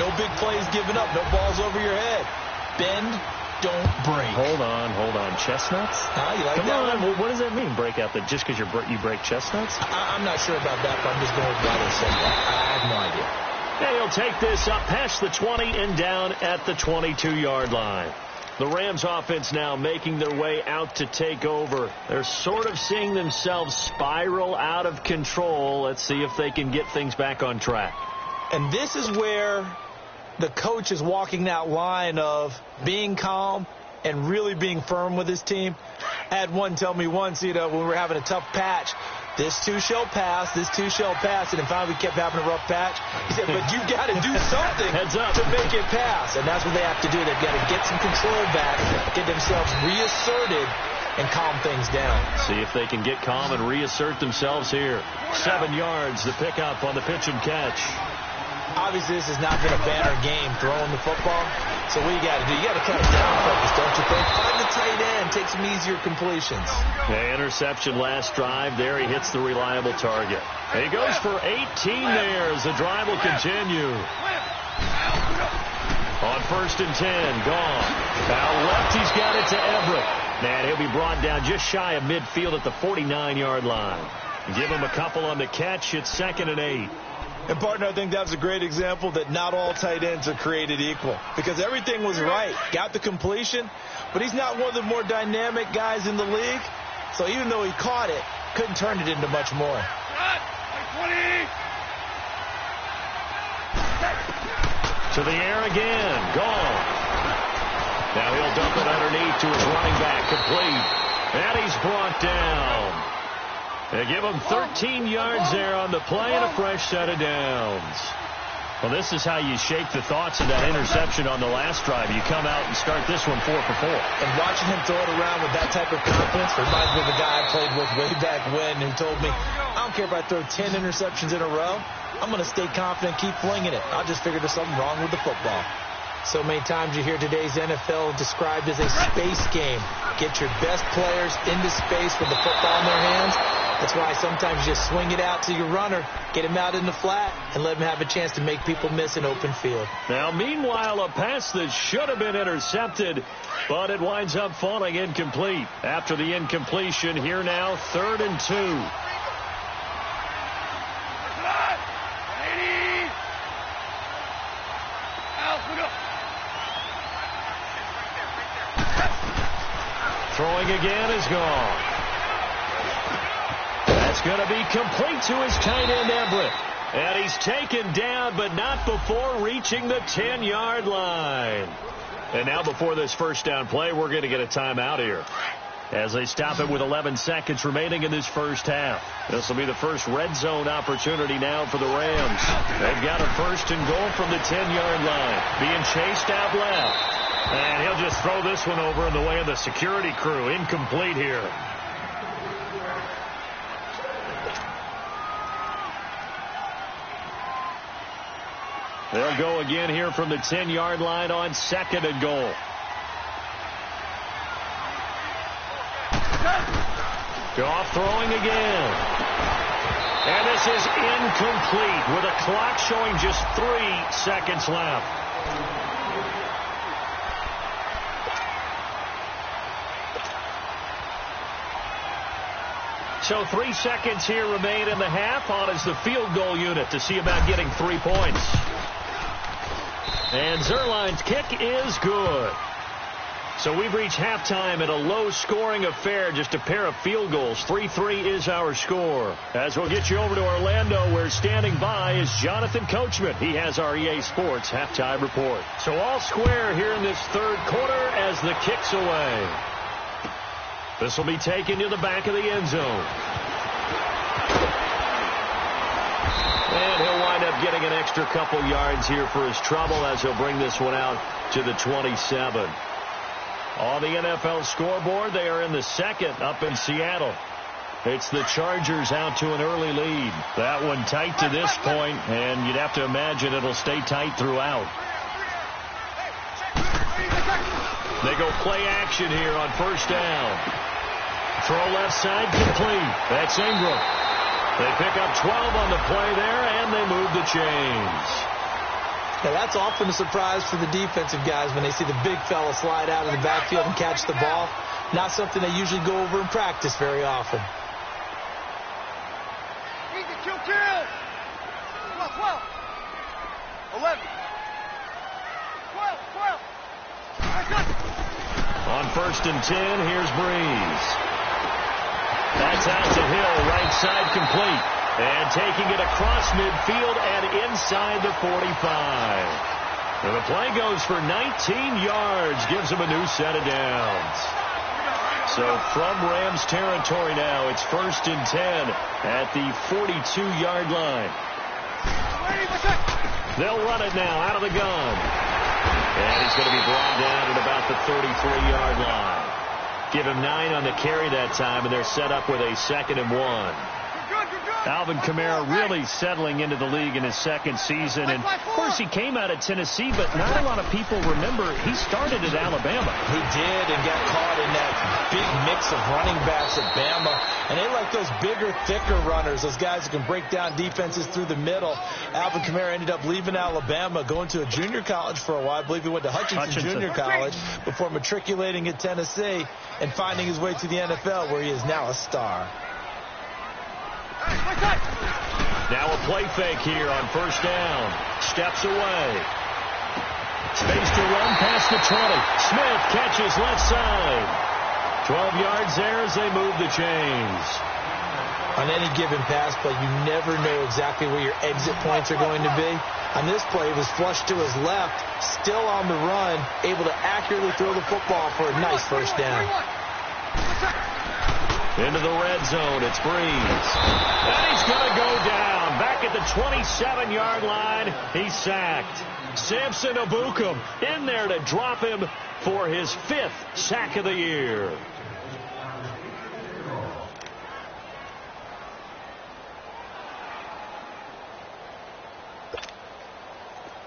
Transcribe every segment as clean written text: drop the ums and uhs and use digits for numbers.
No big plays given up. No balls over your head. Bend, don't break. Hold on. Chestnuts? You like Come that on. one? What does that mean, break out? That just because you break chestnuts? I'm not sure about that, but I'm just going with what they said. I have no idea. And he'll take this up past the 20 and down at the 22-yard line. The Rams offense now making their way out to take over. They're sort of seeing themselves spiral out of control. Let's see if they can get things back on track. And this is where the coach is walking that line of being calm and really being firm with his team. I had one tell me once, when we were having a tough patch, this too shall pass, this too shall pass. And then finally we kept having a rough patch. He said, but you've got to do something Heads up. to make it pass. And that's what they have to do. They've got to get some control back, get themselves reasserted, and calm things down. See if they can get calm and reassert themselves here. 7 yards, the pickup on the pitch and catch. Obviously, this has not been a banner game throwing the football. So what you got to do, you got to cut it down focus, don't you think? Find the tight end, take some easier completions. Yeah, interception last drive. There he hits the reliable target. And he goes for 18 there as the drive will continue. On 1st and 10, gone. Out left, he's got it to Everett. And he'll be brought down just shy of midfield at the 49-yard line. Give him a couple on the catch. It's 2nd and 8. And, partner, I think that was a great example that not all tight ends are created equal. Because everything was right. Got the completion, but he's not one of the more dynamic guys in the league. So even though he caught it, couldn't turn it into much more. To the air again. Gone. Now he'll dump it underneath to his running back. Complete. And he's brought down. They give him 13 yards there on the play and a fresh set of downs. Well, this is how you shake the thoughts of that interception on the last drive. You come out and start this one 4 for 4. And watching him throw it around with that type of confidence reminds me of a guy I played with way back when who told me, I don't care if I throw 10 interceptions in a row. I'm going to stay confident, keep flinging it. I'll just figure there's something wrong with the football. So many times you hear today's NFL described as a space game. Get your best players into space with the football in their hands. That's why sometimes you just swing it out to your runner, get him out in the flat, and let him have a chance to make people miss an open field. Now, meanwhile, a pass that should have been intercepted, but it winds up falling incomplete. After the incompletion, here now, 3rd and 2. Throwing again is gone. That's going to be complete to his tight end, Everett. And he's taken down, but not before reaching the 10-yard line. And now before this first down play, we're going to get a timeout here, as they stop it with 11 seconds remaining in this first half. This will be the first red zone opportunity now for the Rams. They've got a 1st and goal from the 10-yard line. Being chased out left. And he'll just throw this one over in the way of the security crew. Incomplete here. They'll go again here from the 10-yard line on 2nd and goal. Goff throwing again. And this is incomplete with a clock showing just 3 seconds left. So 3 seconds here remain in the half. On is the field goal unit to see about getting 3 points. And Zerline's kick is good. So we've reached halftime in a low-scoring affair, just a pair of field goals. 3-3 is our score. As we'll get you over to Orlando, where standing by is Jonathan Coachman. He has our EA Sports halftime report. So all square here in this 3rd quarter as the kick's away. This will be taken to the back of the end zone. And he'll wind up getting an extra couple yards here for his trouble as he'll bring this one out to the 27. On the NFL scoreboard, they are in the 2nd up in Seattle. It's the Chargers out to an early lead. That one tight to this point, and you'd have to imagine it'll stay tight throughout. They go play action here on 1st down. Throw left side complete. That's Ingram. They pick up 12 on the play there, and they move the chains. Now, that's often a surprise for the defensive guys when they see the big fella slide out of the backfield and catch the ball. Not something they usually go over in practice very often. Kill. 12, 11. 12. On 1st and 10, here's Breeze. That's out to Hill, right side complete. And taking it across midfield and inside the 45. And the play goes for 19 yards, gives him a new set of downs. So from Rams territory now, it's 1st and 10 at the 42-yard line. They'll run it now out of the gun. And he's going to be brought down at about the 33-yard line. Give him 9 on the carry that time, and they're set up with a 2nd and 1. Alvin Kamara really settling into the league in his 2nd season. And, of course, he came out of Tennessee, but not a lot of people remember he started at Alabama. He did, and got caught in that big mix of running backs at Bama. And they like those bigger, thicker runners, those guys who can break down defenses through the middle. Alvin Kamara ended up leaving Alabama, going to a junior college for a while. I believe he went to Hutchinson Junior College before matriculating at Tennessee and finding his way to the NFL, where he is now a star. Now a play fake here on 1st down. Steps away. Space to run past the 20. Smith catches left side. 12 yards there as they move the chains. On any given pass play, you never know exactly where your exit points are going to be. On this play, it was flushed to his left, still on the run, able to accurately throw the football for a nice 1st down. Into the red zone, it's Breeze. And he's going to go down. Back at the 27-yard line, he's sacked. Samson Abukum in there to drop him for his 5th sack of the year.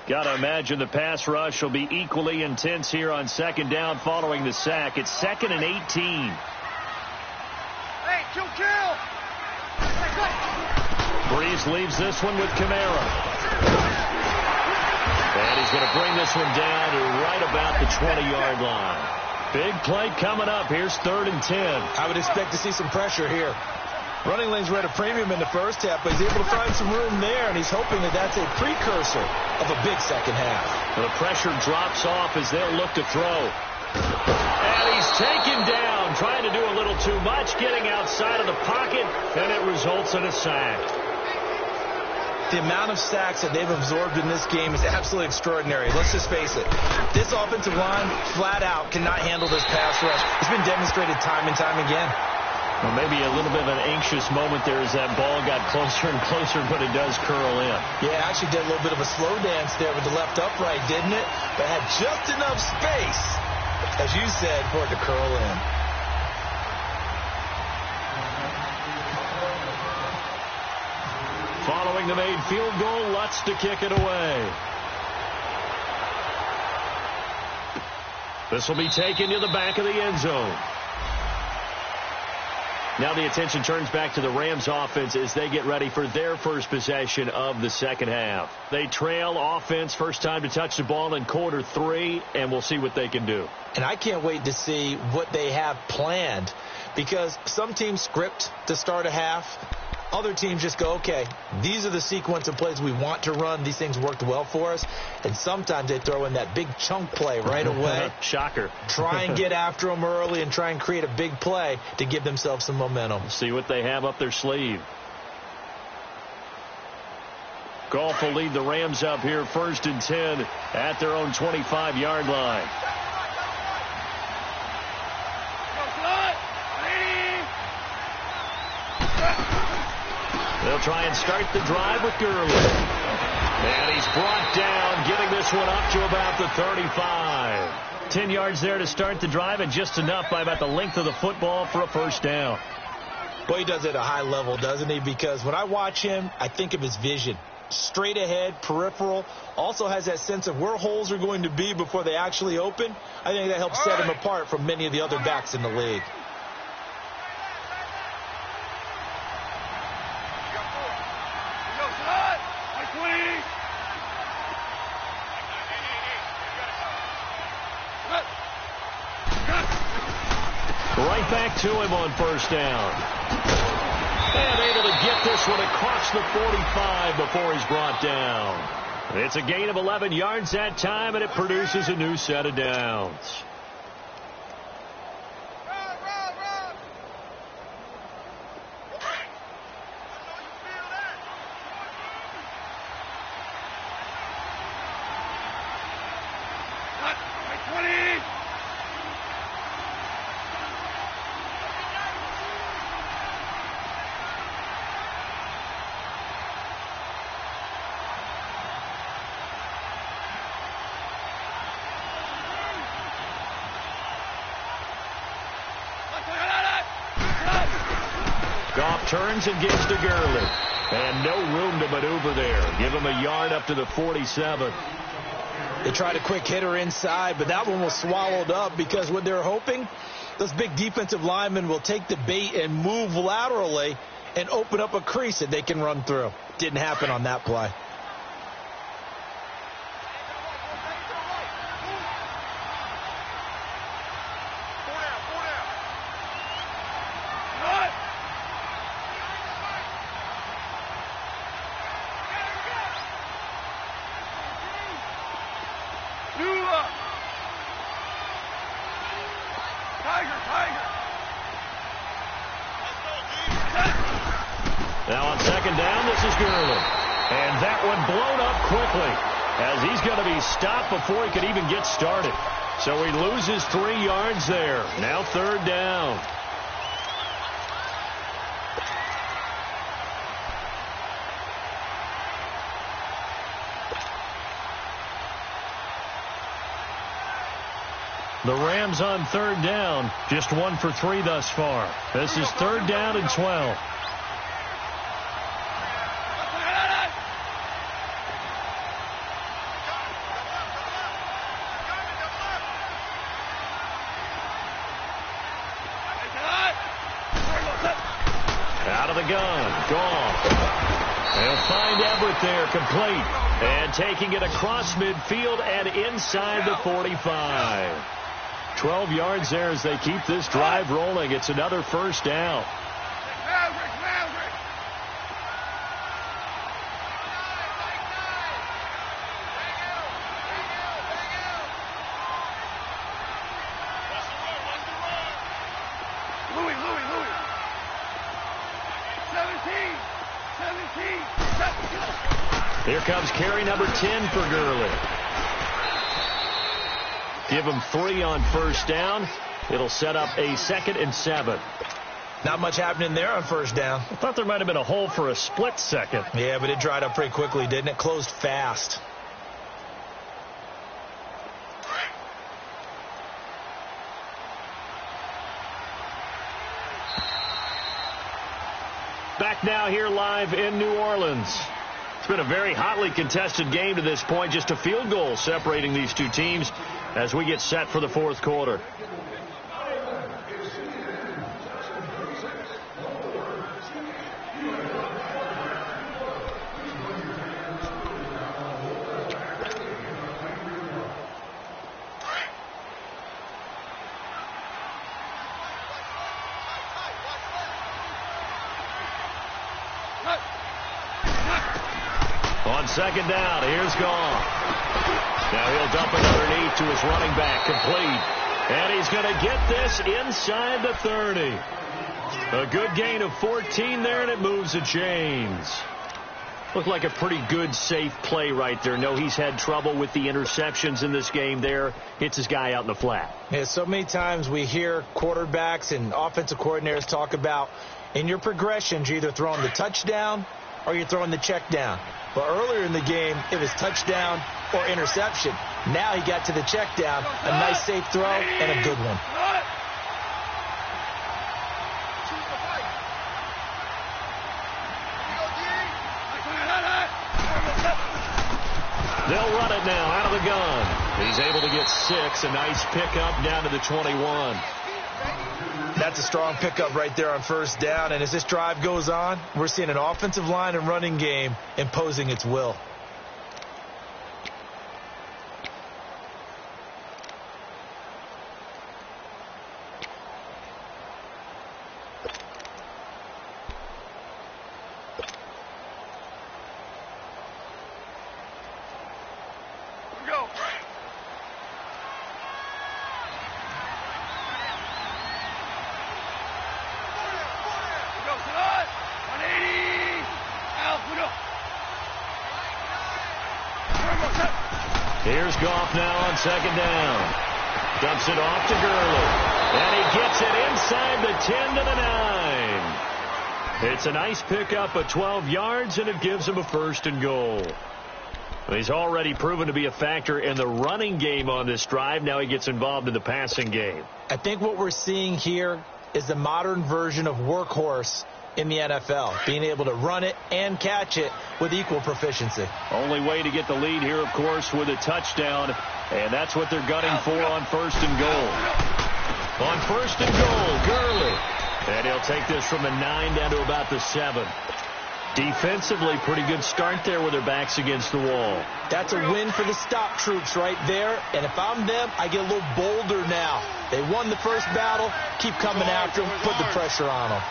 Got to imagine the pass rush will be equally intense here on 2nd down following the sack. It's 2nd and 18. Kill. Breeze leaves this one with Kamara. And he's going to bring this one down to right about the 20-yard line. Big play coming up. Here's 3rd and 10. I would expect to see some pressure here. Running lanes were at a premium in the first half, but he's able to find some room there, and he's hoping that that's a precursor of a big second half. The pressure drops off as they'll look to throw. And he's taken down, trying to do a little too much, getting outside of the pocket, and it results in a sack. The amount of sacks that they've absorbed in this game is absolutely extraordinary. Let's just face it. This offensive line, flat out, cannot handle this pass rush. It's been demonstrated time and time again. Well, maybe a little bit of an anxious moment there as that ball got closer and closer, but it does curl in. Yeah, actually did a little bit of a slow dance there with the left upright, didn't it? But had just enough space, as you said, for it to curl in. Following the made field goal, Lutz to kick it away. This will be taken to the back of the end zone. Now the attention turns back to the Rams offense as they get ready for their first possession of the second half. They trail offense, first time to touch the ball in quarter 3, and we'll see what they can do. And I can't wait to see what they have planned, because some teams script to start a half. Other teams just go, okay, these are the sequence of plays we want to run. These things worked well for us. And sometimes they throw in that big chunk play right away. Shocker. Try and get after them early and try and create a big play to give themselves some momentum. See what they have up their sleeve. Goff will lead the Rams up here, 1st and 10 at their own 25-yard line. They'll try and start the drive with Gurley. And he's brought down, getting this one up to about the 35. 10 yards there to start the drive, and just enough by about the length of the football for a first down. Well, he does it at a high level, doesn't he? Because when I watch him, I think of his vision. Straight ahead, peripheral, also has that sense of where holes are going to be before they actually open. I think that helps set him apart from many of the other backs in the league. Right back to him on first down. And able to get this one across the 45 before he's brought down. It's a gain of 11 yards that time, and it produces a new set of downs. Goff turns and gives to Gurley. And no room to maneuver there. Give him a yard up to the 47. They tried a quick hitter inside, but that one was swallowed up because what they're hoping, those big defensive linemen will take the bait and move laterally and open up a crease that they can run through. Didn't happen on that play. Now on second down, this is Gurley. And that one blown up quickly as he's going to be stopped before he could even get started. So he loses 3 yards there. Now third down. The Rams on third down, just 1 for 3 thus far. This is third down and 12. Out of the gun, Goff. They'll find Everett there, complete. And taking it across midfield and inside the 45. 12 yards there as they keep this drive rolling. It's another first down. Here comes carry number 10 for Gurley. Give him 3 on first down. It'll set up a 2nd and 7. Not much happening there on first down. I thought there might have been a hole for a split second. Yeah, but it dried up pretty quickly, didn't it? Closed fast. Back now here live in New Orleans. It's been a very hotly contested game to this point. Just a field goal separating these two teams as we get set for the fourth quarter. On second down, here's Goff. Now he'll dump it underneath to his running back, complete. And he's going to get this inside the 30. A good gain of 14 there, and it moves the chains. Looked like a pretty good, safe play right there. No, he's had trouble with the interceptions in this game there. Hits his guy out in the flat. Yeah, so many times we hear quarterbacks and offensive coordinators talk about in your progressions, you're either throwing the touchdown or you're throwing the check down. But earlier in the game, it was touchdown or interception. Now he got to the check down, a nice safe throw, and a good one. They'll run it now out of the gun. He's able to get 6. A nice pickup down to the 21. That's a strong pickup right there on first down. And as this drive goes on, we're seeing an offensive line and running game imposing its will. Here's Goff now on second down. Dumps it off to Gurley. And he gets it inside the 10 to the 9. It's a nice pickup of 12 yards, and it gives him a 1st and goal. He's already proven to be a factor in the running game on this drive. Now he gets involved in the passing game. I think what we're seeing here is the modern version of workhorse in the NFL, being able to run it and catch it with equal proficiency. Only way to get the lead here, of course, with a touchdown, and that's what they're gunning for on 1st and goal. On 1st and goal, Gurley. And he'll take this from the 9 down to about the 7. Defensively, pretty good start there with their backs against the wall. That's a win for the stop troops right there. And if I'm them, I get a little bolder now. They won the first battle. Keep coming after them. Put the pressure on them.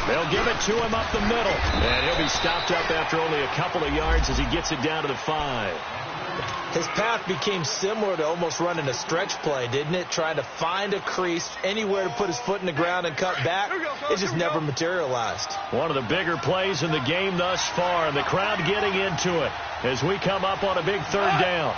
They'll give it to him up the middle. And he'll be stopped up after only a couple of yards as he gets it down to the 5. His path became similar to almost running a stretch play, didn't it? Trying to find a crease, anywhere to put his foot in the ground and cut back. It just never materialized. One of the bigger plays in the game thus far, and the crowd getting into it as we come up on a big 3rd down.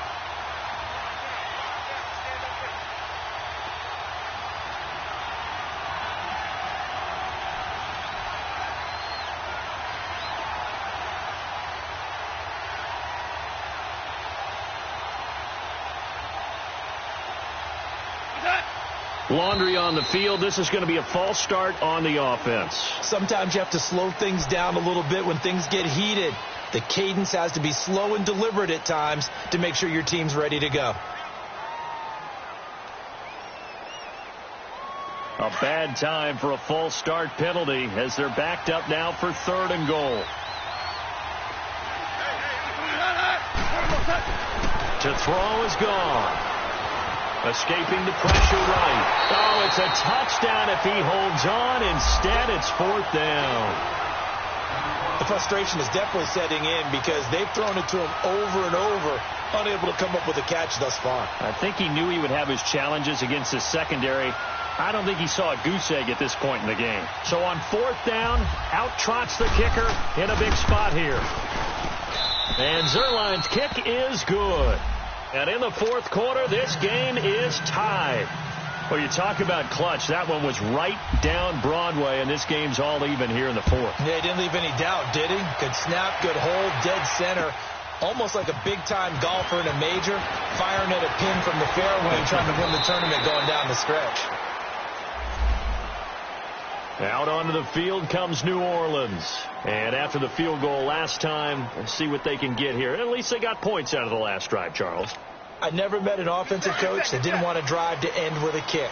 Laundry on the field. This is going to be a false start on the offense. Sometimes you have to slow things down a little bit when things get heated. The cadence has to be slow and deliberate at times to make sure your team's ready to go. A bad time for a false start penalty as they're backed up now for 3rd and goal. To throw is gone. Escaping the pressure right. Oh, it's a touchdown if he holds on. Instead, it's 4th down. The frustration is definitely setting in because they've thrown it to him over and over, unable to come up with a catch thus far. I think he knew he would have his challenges against his secondary. I don't think he saw a goose egg at this point in the game. So on 4th down, out trots the kicker in a big spot here. And Zerline's kick is good. And in the 4th quarter, this game is tied. Well, you talk about clutch. That one was right down Broadway, and this game's all even here in the 4th. Yeah, he didn't leave any doubt, did he? Good snap, good hold, dead center. Almost like a big-time golfer in a major, firing at a pin from the fairway, trying to win the tournament going down the stretch. Out onto the field comes New Orleans. And after the field goal last time, let's see what they can get here. At least they got points out of the last drive, Charles. I never met an offensive coach that didn't want to drive to end with a kick.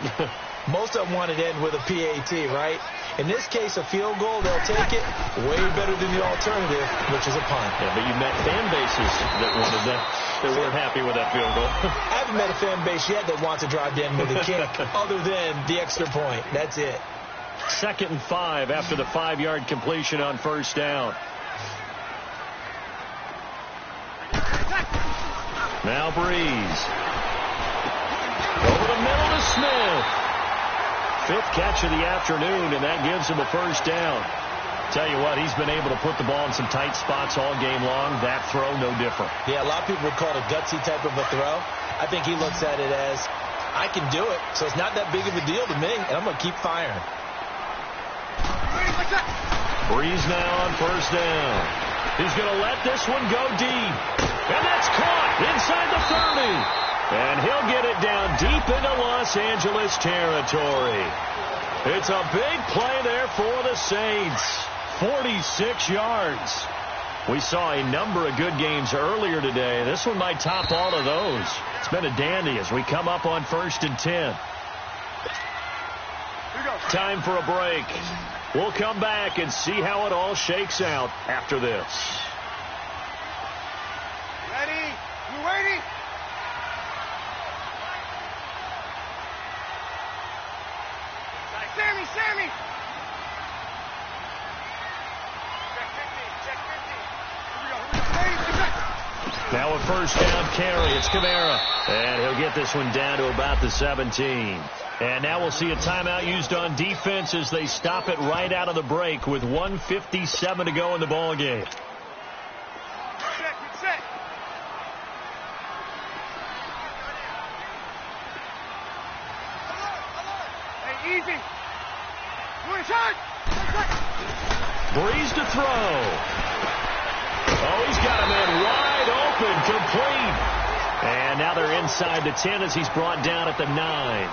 Most of them wanted to end with a PAT, right? In this case, a field goal, they'll take it way better than the alternative, which is a punt. Yeah, but you met fan bases that wanted that. They weren't happy with that field goal. I haven't met a fan base yet that wants to drive to end with a kick other than the extra point. That's it. 2nd and 5 after the 5-yard completion on 1st down. Now Breeze. Over the middle to Smith. 5th catch of the afternoon, and that gives him a 1st down. Tell you what, he's been able to put the ball in some tight spots all game long. That throw, no different. Yeah, a lot of people would call it a gutsy type of a throw. I think he looks at it as, I can do it, so it's not that big of a deal to me, and I'm going to keep firing. Breeze now on 1st down. He's going to let this one go deep. And that's caught inside the 30. And he'll get it down deep into Los Angeles territory. It's a big play there for the Saints. 46 yards. We saw a number of good games earlier today. This one might top all of those. It's been a dandy as we come up on 1st and 10. Time for a break. We'll come back and see how it all shakes out after this. Ready? You ready? Sammy! Now a first down carry. It's Kamara. And he'll get this one down to about the 17. And now we'll see a timeout used on defense as they stop it right out of the break with 1:57 to go in the ball game. Easy. Breeze to throw. Oh, he's got him in wide open, complete. And now they're inside the 10 as he's brought down at the 9.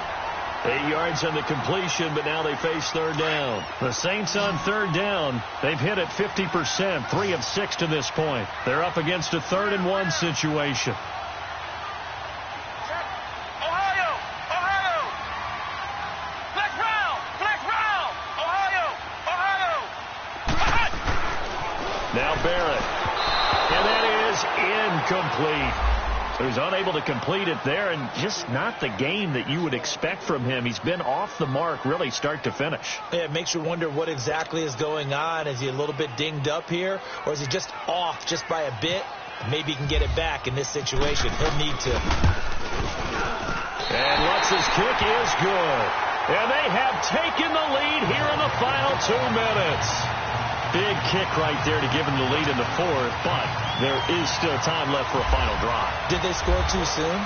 8 yards on the completion, but now they face third down. The Saints on third down, they've hit it 50%, 3 of 6 to this point. They're up against a 3rd and 1 situation. Now Barrett. And that is incomplete. So he's unable to complete it there, and just not the game that you would expect from him. He's been off the mark really start to finish. Yeah, it makes you wonder what exactly is going on. Is he a little bit dinged up here, or is he just off just by a bit? Maybe he can get it back in this situation. He'll need to. And Lutz's kick is good. And they have taken the lead here in the final 2 minutes. Big kick right there to give him the lead in the 4th, but there is still time left for a final drive. Did they score too soon?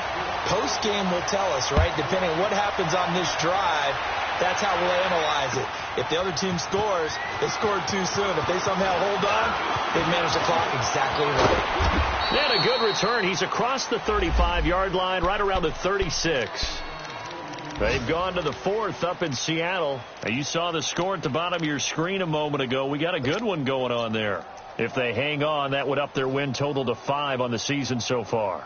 Post-game will tell us, right? Depending on what happens on this drive, that's how we'll analyze it. If the other team scores, they scored too soon. If they somehow hold on, they've managed the clock exactly right. And a good return. He's across the 35-yard line, right around the 36. They've gone to the 4th up in Seattle. Now, you saw the score at the bottom of your screen a moment ago. We got a good one going on there. If they hang on, that would up their win total to 5 on the season so far.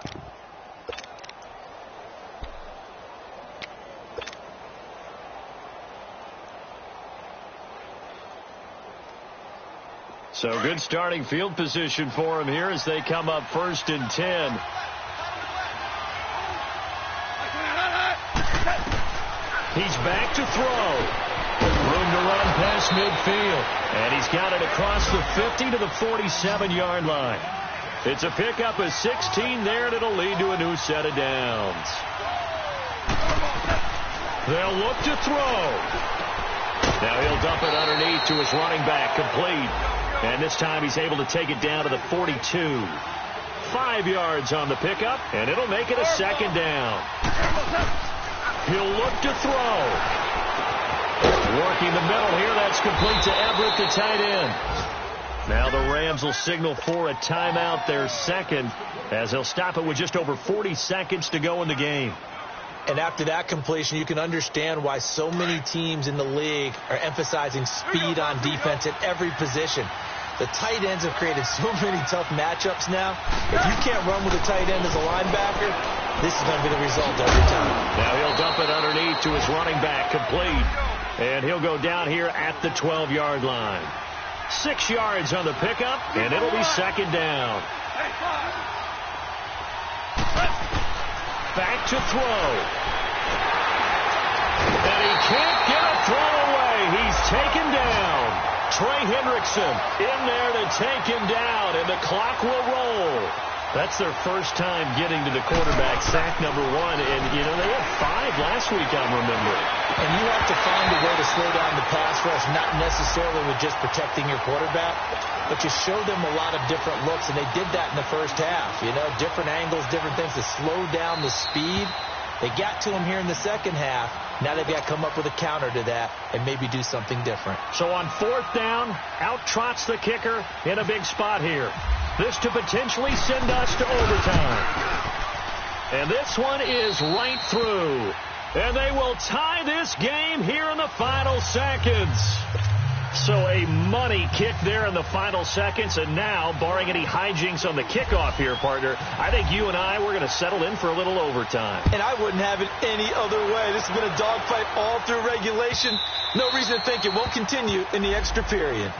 So good starting field position for him here as they come up 1st and 10. He's back to throw. Room to run past midfield. And he's got it across the 50 to the 47-yard line. It's a pickup of 16 there, and it'll lead to a new set of downs. They'll look to throw. Now he'll dump it underneath to his running back, complete. And this time he's able to take it down to the 42. 5 yards on the pickup, and it'll make it a 2nd down. He'll look to throw. Working the middle here. That's complete to Everett, the tight end. Now the Rams will signal for a timeout, their 2nd, as they'll stop it with just over 40 seconds to go in the game. And after that completion, you can understand why so many teams in the league are emphasizing speed on defense at every position. The tight ends have created so many tough matchups now. If you can't run with a tight end as a linebacker, this is going to be the result every time. Now he'll dump it underneath to his running back, complete. And he'll go down here at the 12-yard line. 6 yards on the pickup, and it'll be 2nd down. Back to throw. And he can't get a throw away. He's taken down. Trey Hendrickson in there to take him down, and the clock will roll. That's their first time getting to the quarterback, sack number 1. And, you know, they had 5 last week, I'm remembering. And you have to find a way to slow down the pass rush, not necessarily with just protecting your quarterback, but you show them a lot of different looks, and they did that in the first half. You know, different angles, different things to slow down the speed. They got to him here in the second half. Now they've got to come up with a counter to that and maybe do something different. So on 4th down, out trots the kicker in a big spot here. This to potentially send us to overtime. And this one is right through. And they will tie this game here in the final seconds. So a money kick there in the final seconds. And now, barring any hijinks on the kickoff here, partner, I think you and I, we're going to settle in for a little overtime. And I wouldn't have it any other way. This has been a dogfight all through regulation. No reason to think it won't continue in the extra period.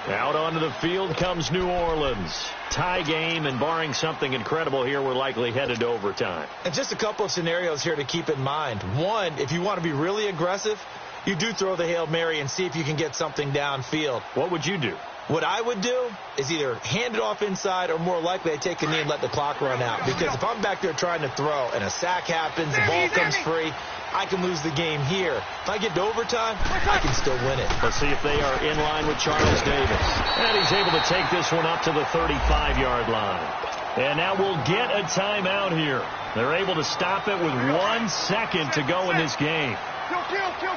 Out onto the field comes New Orleans. Tie game, and barring something incredible here, we're likely headed to overtime. And just a couple of scenarios here to keep in mind. One, if you want to be really aggressive, you do throw the Hail Mary and see if you can get something downfield. What would you do? What I would do is either hand it off inside or more likely I take a knee and let the clock run out. Because if I'm back there trying to throw and a sack happens, the ball comes free, I can lose the game here. If I get to overtime, I can still win it. Let's see if they are in line with Charles Davis. And he's able to take this one up to the 35-yard line. And now we'll get a timeout here. They're able to stop it with 1 second to go in this game.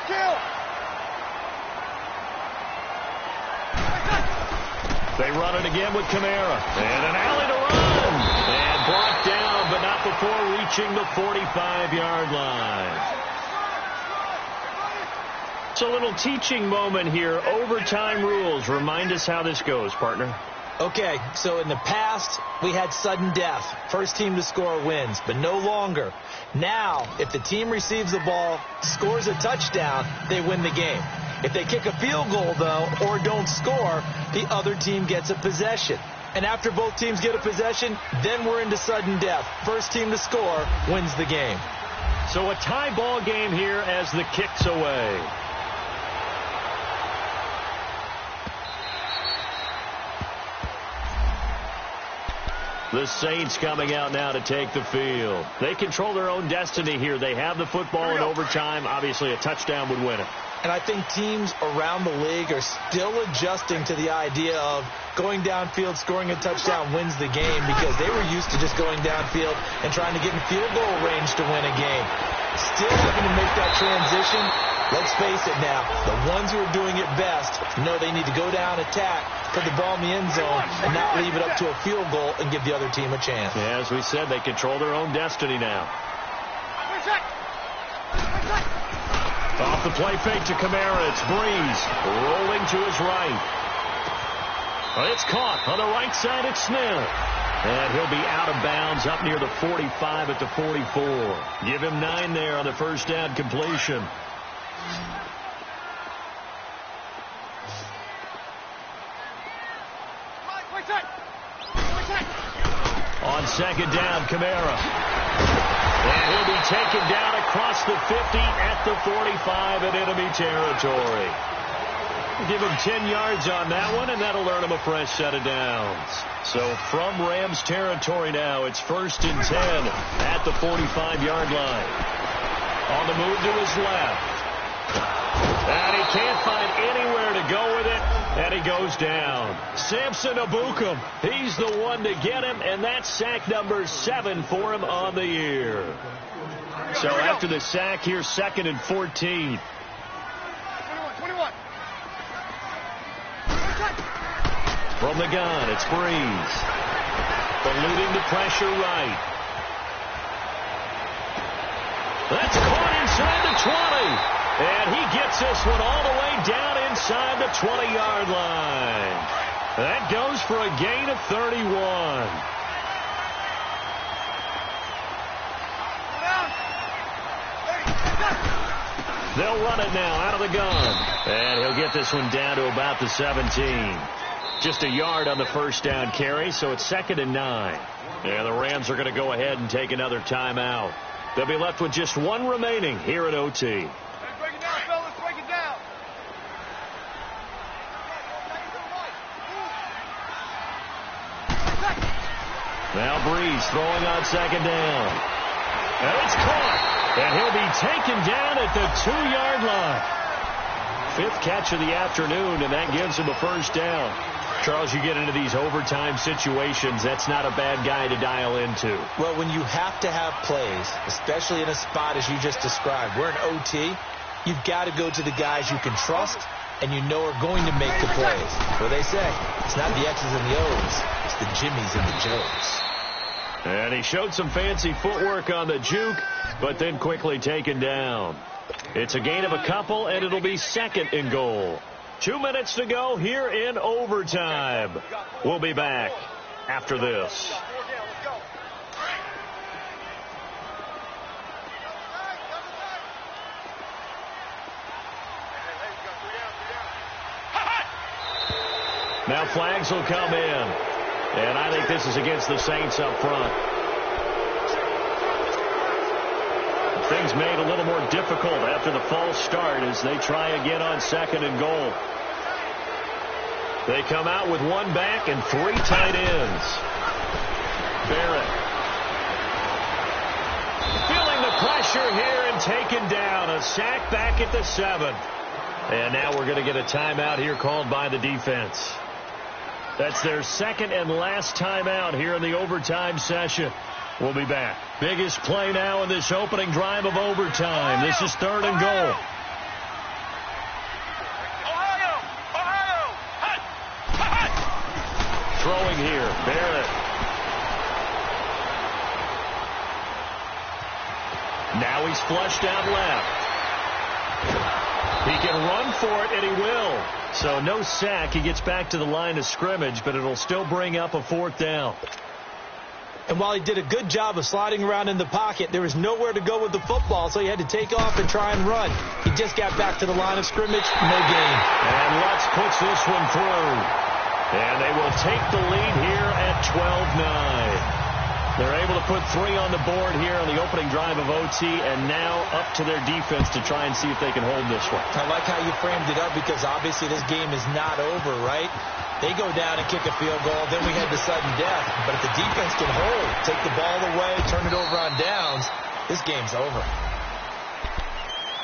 Kill. They run it again with Kamara. And an alley to run. And brought down, but not before reaching the 45-yard line. It's a little teaching moment here. Overtime rules. Remind us how this goes, partner. Okay, so in the past, we had sudden death. First team to score wins, but no longer. Now, if the team receives the ball, scores a touchdown, they win the game. If they kick a field goal, though, or don't score, the other team gets a possession. And after both teams get a possession, then we're into sudden death. First team to score wins the game. So a tie ball game here as the kick's away. The Saints coming out now to take the field. They control their own destiny here. They have the football in overtime. Obviously, a touchdown would win it. And I think teams around the league are still adjusting to the idea of going downfield, scoring a touchdown wins the game, because they were used to just going downfield and trying to get in field goal range to win a game. Still having to make that transition. Let's face it now, the ones who are doing it best know they need to go down, attack, put the ball in the end zone, and not leave it up to a field goal and give the other team a chance. Yeah, as we said, they control their own destiny now. Off the play fake to Kamara. It's Breeze rolling to his right. It's caught on the right side. It's Smith. And he'll be out of bounds up near the 45 at the 44. Give him 9 there on the first down completion. On second down, Kamara. And he'll be taken down across the 50 at the 45 in enemy territory. Give him 10 yards on that one, and that'll earn him a fresh set of downs. So from Rams territory now, it's 1st and 10 at the 45-yard line. On the move to his left. And he can't find anywhere to go with it, and he goes down. Samson Abukum, he's the one to get him, and that's sack number 7 for him on the year. So after the sack, here's 2nd and 14. 21. From the gun, it's Breeze. Eluding the pressure right. That's caught inside the 20. And he gets this one all the way down inside the 20-yard line. That goes for a gain of 31. They'll run it now out of the gun. And he'll get this one down to about the 17. Just a yard on the first down carry, so it's 2nd and 9. And the Rams are going to go ahead and take another timeout. They'll be left with just 1 remaining here at OT. Now Breeze throwing on second down. And it's caught. And he'll be taken down at the 2-yard line. 5th catch of the afternoon, and that gives him a first down. Charles, you get into these overtime situations, that's not a bad guy to dial into. Well, when you have to have plays, especially in a spot as you just described, we're in OT, you've got to go to the guys you can trust and you know are going to make the plays. What they say, it's not the X's and the O's, it's the Jimmies and the Joes. And he showed some fancy footwork on the juke, but then quickly taken down. It's a gain of a couple, and it'll be 2nd and goal. 2 minutes to go here in overtime. We'll be back after this. Now flags will come in. And I think this is against the Saints up front. things made a little more difficult after the false start as they try again on 2nd and goal. They come out with one back and 3 tight ends. Barrett. Feeling the pressure here and taken down. A sack back at the 7th. And now we're going to get a timeout here called by the defense. That's their 2nd and last timeout here in the overtime session. We'll be back. Biggest play now in this opening drive of overtime. This is 3rd and goal. Throwing here, Barrett. Now he's flushed out left. He can run for it, and he will. So no sack. He gets back to the line of scrimmage, but it'll still bring up a 4th down. And while he did a good job of sliding around in the pocket, there was nowhere to go with the football, so he had to take off and try and run. He just got back to the line of scrimmage, no gain. And Lutz puts this one through. And they will take the lead here at 12-9. They're able to put 3 on the board here on the opening drive of OT, and now up to their defense to try and see if they can hold this one. I like how you framed it up because obviously this game is not over, right? They go down and kick a field goal, then we had the sudden death. But if the defense can hold, take the ball away, turn it over on downs, this game's over.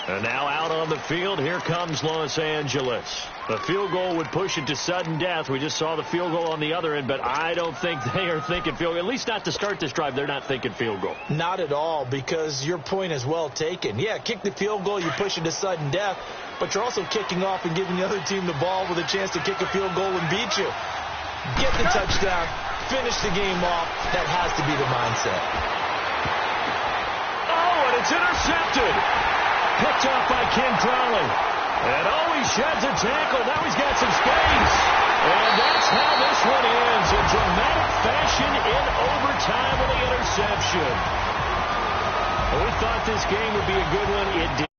And now out on the field, here comes Los Angeles. The field goal would push it to sudden death. We just saw the field goal on the other end, but I don't think they are thinking field goal. At least not to start this drive, they're not thinking field goal. Not at all, because your point is well taken. Yeah, kick the field goal, you push it to sudden death, but you're also kicking off and giving the other team the ball with a chance to kick a field goal and beat you. Get the touchdown, finish the game off. That has to be the mindset. Oh, and it's intercepted. Picked off by Ken Crowley. And he sheds a tackle. Now he's got some space. And that's how this one ends. In dramatic fashion in overtime with the interception. We thought this game would be a good one. It did.